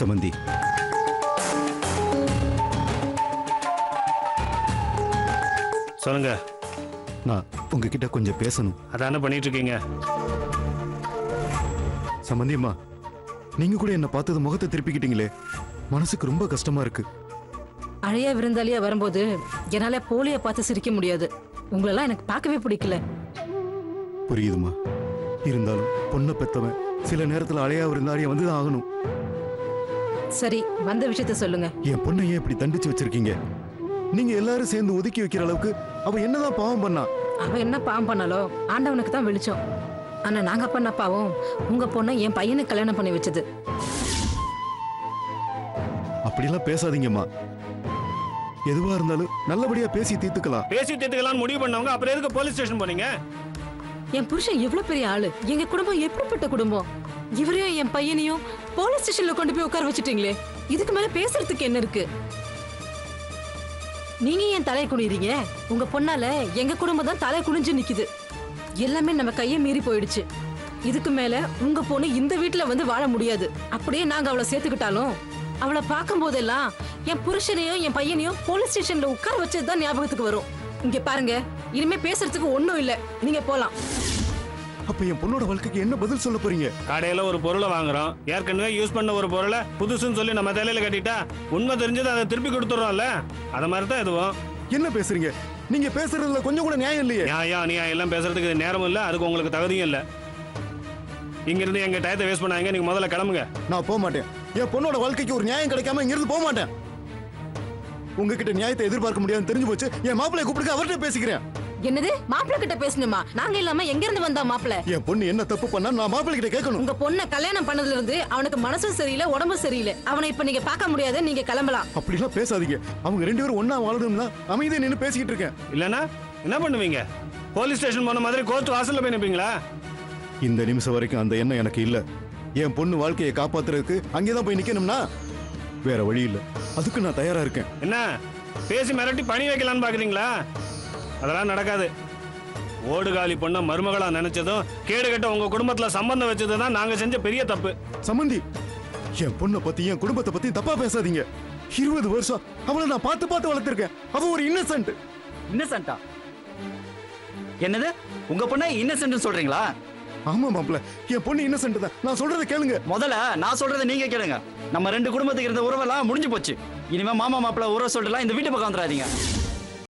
சமந்தி, சொல்லுங்க. நான் உங்ககிட்ட கொஞ்சம் பேசணும். அதானே பண்ணிட்டு இருக்கீங்க. சமந்தி அம்மா, நீங்க கூட என்ன பார்த்தது முகத்தை திருப்பிக்கிட்டீங்களே, மனசுக்கு ரொம்ப கஷ்டமா இருக்கு. அழையா விருந்தாளியா வரும்போது என்னால போலிய பார்த்து சிரிக்க முடியாது. உங்களெல்லாம் எனக்கு பார்க்கவே பிடிக்கல. புரியுதுமா, இருந்தாலும் பொண்ணை பெத்தவன் சில நேரத்துல அழையா விருந்தாளியா வந்துதான் ஆகணும். சரி, வந்த விஷயத்த சொல்லுங்க. என் பொண்ணை ஏன் இப்படி தண்டிச்சு வச்சிருக்கீங்க? நீங்க எல்லாரும் சேர்ந்து ஒதுக்கி வைக்கிற அளவுக்கு அவ என்னதான் பாவம் பண்ணா? அவ என்ன பாவம் பண்ணாலோ ஆண்டவனுக்கு தான் வெளிச்சம். ஆனா நாங்க பண்ண பாவம் உங்க பொண்ணை என் பையனுக்கு கல்யாணம் பண்ணி வச்சது. அப்படிலாம் பேசாதீங்கம்மா. எதுவா இருந்தாலும் நல்லபடியா பேசி தீர்த்துக்கலாம். பேசி தீர்த்துக்கலாம்னு முடிவு பண்ணவங்க அப்புறம் எதுக்கு போலீஸ் ஸ்டேஷன் போனீங்க? என் புருஷன் எவ்வளவு பெரிய ஆளு, எங்க குடும்பம் எப்படிப்பட்ட குடும்பம். இவரையும் என் பையனையும் போலீஸ் ஸ்டேஷன்ல கொண்டு போய் உட்கார வச்சுட்டீங்களே, இதுக்கு மேல பேசுறதுக்கு என்ன இருக்கு? நீங்க ஏன் தலையை குனிறீங்க? உங்க பொண்ணால எங்க குடும்பம் தான் தலை குனிஞ்சு நிக்குது. எல்லாமே நம்ம கையை மீறி போயிடுச்சு. இதுக்கு மேல உங்க பொண்ணு இந்த வீட்டுல வந்து வாழ முடியாது. அப்படியே நாங்க அவளை சேர்த்துக்கிட்டாலும் அவளை பார்க்கும் போதெல்லாம் என் புருஷனையும் என் பையனையும் போலீஸ் ஸ்டேஷன்ல உட்கார வச்சதுதான் ஞாபகத்துக்கு வரும். இங்க பாருங்க, இனிமே பேசுறதுக்கு ஒண்ணும் இல்ல, நீங்க போலாம். அப்ப என் பொண்ணோட வாழ்க்கைக்கு என்ன பதில் சொல்ல போறீங்க? கடையில ஒரு பொருளை வாங்குறோம், ஏற்கனவே யூஸ் பண்ண ஒரு பொருளை புதுசுன்னு சொல்லி நம்ம தலையில கட்டிட்டா உண்மை தெரிஞ்சது அதை திருப்பி கொடுத்துறோம்ல, அத மாதிரி தான் இதுவும். என்ன பேசுறீங்க? நீங்க பேசுறதுல கொஞ்சம் கூட நியாயம் இல்லையே. நியாயம் எல்லாம் பேசுறதுக்கு நேரமும் இல்ல, அதுக்கு உங்களுக்கு தகுதியும் இல்ல. இங்க இருந்து எங்க டயத்தை வேஸ்ட் பண்ணாங்க. நீங்க முதல்ல கிளம்புங்க. நான் போக மாட்டேன். என் பொண்ணோட வாழ்க்கைக்கு ஒரு நியாயம் கிடைக்காம இங்க இருந்து போக மாட்டேன். உங்ககிட்ட நியாயத்தை எதிர்பார்க்க முடியாதுன்னு தெரிஞ்சு போச்சு. என் மாப்பிள்ளைய கூப்பிட்டு அவர்கிட்ட பேசிக்கிறேன். என்னது, மாப்பிள்ளை கிட்ட பேசணுமா? நாங்க இல்லாம எங்க இருந்து வந்தா மாப்பிள்ளை? என் பொண்ணு என்ன தப்பு பண்ணா நான் மாப்பிள்ளை கிட்ட கேட்கணும். உங்க பொண்ணை கல்யாணம் பண்ணதுல இருந்து அவனுக்கு மனசும் சரியில்லை, உடம்பு சரியில்லை. அவனை இப்ப நீங்க பார்க்க முடியாது, நீங்க கிளம்பலாம். அப்படிலாம் பேசாதீங்க. அவங்க ரெண்டு பேரும் ஒண்ணா வாழணும்னா அமைதியா நின்னு பேசிக்கிட்டு இருக்கேன். இல்லனா என்ன பண்ணுவீங்க? போலீஸ் ஸ்டேஷன் போன மாதிரி கோர்ட் வாசல்ல போய் நிப்பீங்களா? இந்த நிமிஷம் வரைக்கும் அந்த எண்ணம் எனக்கு இல்ல. என் பொண்ணு வாழ்க்கையை காப்பாத்துறதுக்கு அங்கேதான் போய் நிக்கணும்னா வேற வழி இல்ல. அதுக்கு நான் தயாரா இருக்கேன். என்ன பேசி மிரட்டி பணி வைக்கலான்னு பாக்குறீங்களா? அதெல்லாம் நடக்காது. ஓடுகாலி பொண்ண மருமகளா நினைச்சதும் கேடு கட்ட உங்க குடும்பத்துல சம்பந்தம் வச்சதுதான் நாங்க செஞ்ச பெரிய தப்பு. சம்பந்தி, என் பொண்ணை பத்தி என் குடும்பத்தை பத்தி தப்பா பேசாதீங்க. 20 வருஷம் அவளை நான் பார்த்து பார்த்து வளர்த்திருக்கேன். அவ ஒரு இன்னசென்ட். இன்னசென்ட்டா? என்னது, உங்க பொண்ணை இன்னசென்ட் சொல்றீங்களா? ஆமா மாப்ள, என் பொண்ணு இன்னசென்ட் தான். நான் சொல்றதை கேளுங்க. முதல்ல நான் சொல்றதை நீங்க கேளுங்க. நம்ம ரெண்டு குடும்பத்துக்கு இருந்த உறவெல்லாம் முடிஞ்சு போச்சு. இனிமே மாமா மாப்பிள்ள உறவு சொல்லிட்டுலாம் இந்த வீட்டு பக்கம் வந்துடாதீங்க.